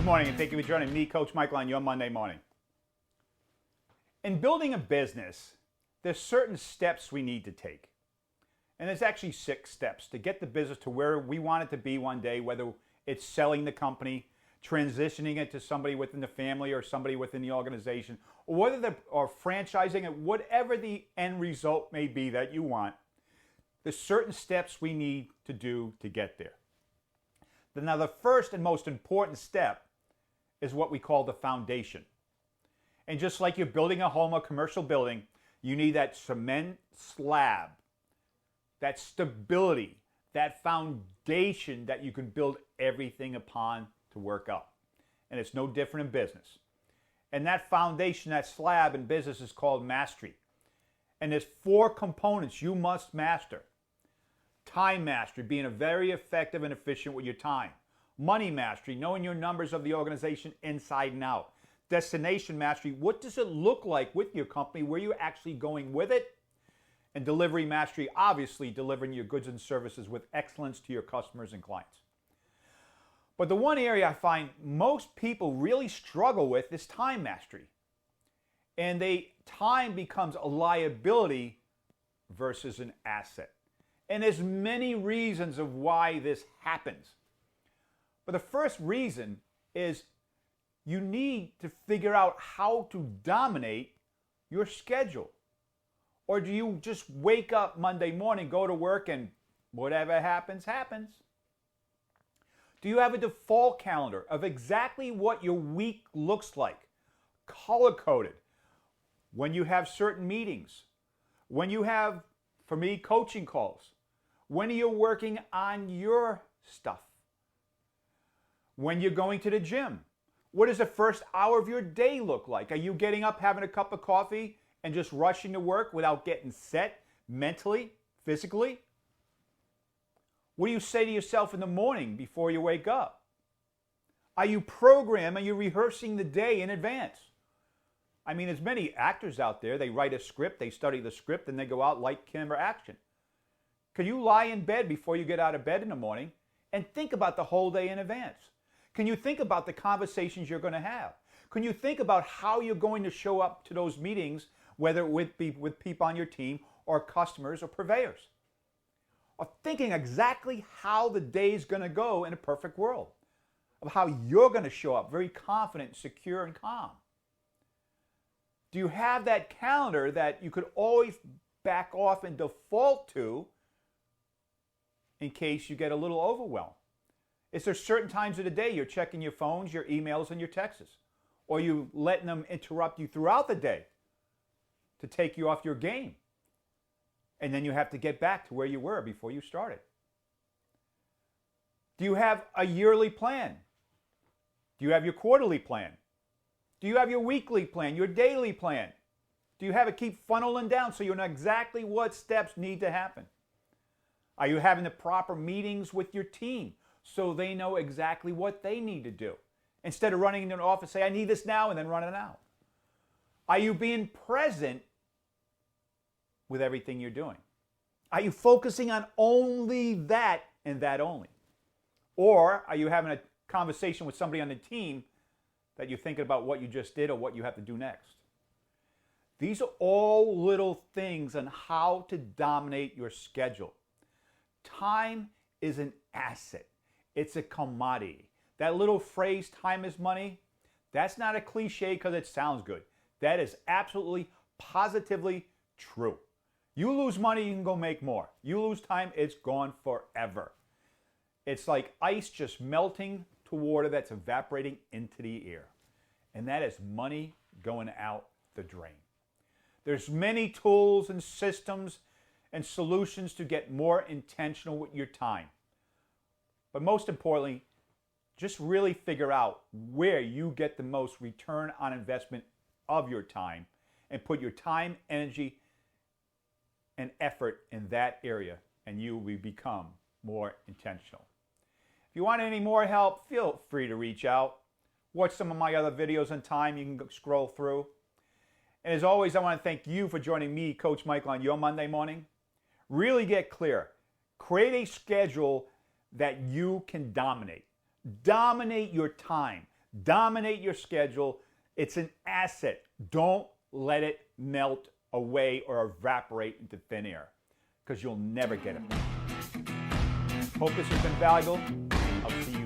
morning, and thank you for joining me, Coach Michael, on your Monday morning. In building a business, there's certain steps we need to take. And there's actually 6 steps to get the business to where we want it to be one day, whether it's selling the company, transitioning it to somebody within the family or somebody within the organization, or whether they're franchising it, whatever the end result may be that you want. There's certain steps we need to do to get there. Now, the first and most important step is what we call the foundation. And just like you're building a home or commercial building, you need that cement slab, that stability, that foundation that you can build everything upon to work up. And it's no different in business. And that foundation, that slab in business is called mastery. And there's 4 components you must master. Time mastery, being very effective and efficient with your time. Money mastery, knowing your numbers of the organization inside and out. Destination mastery, what does it look like with your company? Where you're actually going with it? And delivery mastery, obviously delivering your goods and services with excellence to your customers and clients. But the one area I find most people really struggle with is time mastery. And time becomes a liability versus an asset. And there's many reasons of why this happens. But the first reason is you need to figure out how to dominate your schedule. Or do you just wake up Monday morning, go to work, and whatever happens, happens? Do you have a default calendar of exactly what your week looks like? Color-coded. When you have certain meetings. When you have, for me, coaching calls. When you're working on your stuff. When you're going to the gym. What does the first hour of your day look like? Are you getting up, having a cup of coffee, and just rushing to work without getting set mentally, physically? What do you say to yourself in the morning before you wake up? Are you programmed? Are you rehearsing the day in advance? I mean, there's many actors out there. They write a script, they study the script, and they go out, light, camera, action. Can you lie in bed before you get out of bed in the morning and think about the whole day in advance? Can you think about the conversations you're going to have? Can you think about how you're going to show up to those meetings, whether it be with people on your team or customers or purveyors? Or thinking exactly how the day is going to go in a perfect world, of how you're going to show up very confident, secure, and calm. Do you have that calendar that you could always back off and default to in case you get a little overwhelmed? Is there certain times of the day you're checking your phones, your emails, and your texts? Or you letting them interrupt you throughout the day to take you off your game? And then you have to get back to where you were before you started. Do you have a yearly plan? Do you have your quarterly plan? Do you have your weekly plan, your daily plan? Do you have it keep funneling down so you know exactly what steps need to happen? Are you having the proper meetings with your team so they know exactly what they need to do? Instead of running into an office, say, I need this now, and then running out. Are you being present with everything you're doing? Are you focusing on only that and that only? Or are you having a conversation with somebody on the team that you're thinking about what you just did or what you have to do next? These are all little things on how to dominate your schedule. Time is an asset. It's a commodity. That little phrase, time is money, that's not a cliche because it sounds good. That is absolutely, positively true. You lose money, you can go make more. You lose time, it's gone forever. It's like ice just melting to water that's evaporating into the air. And that is money going out the drain. There's many tools and systems and solutions to get more intentional with your time. But most importantly, just really figure out where you get the most return on investment of your time and put your time, energy, and effort in that area, and you will become more intentional. If you want any more help, feel free to reach out. Watch some of my other videos on time. You can scroll through. And as always, I want to thank you for joining me, Coach Michael, on your Monday morning. Really get clear. Create a schedule that you can dominate. Dominate your time. Dominate your schedule. It's an asset. Don't let it melt away or evaporate into thin air, because you'll never get it back. Hope this has been valuable. I'll see you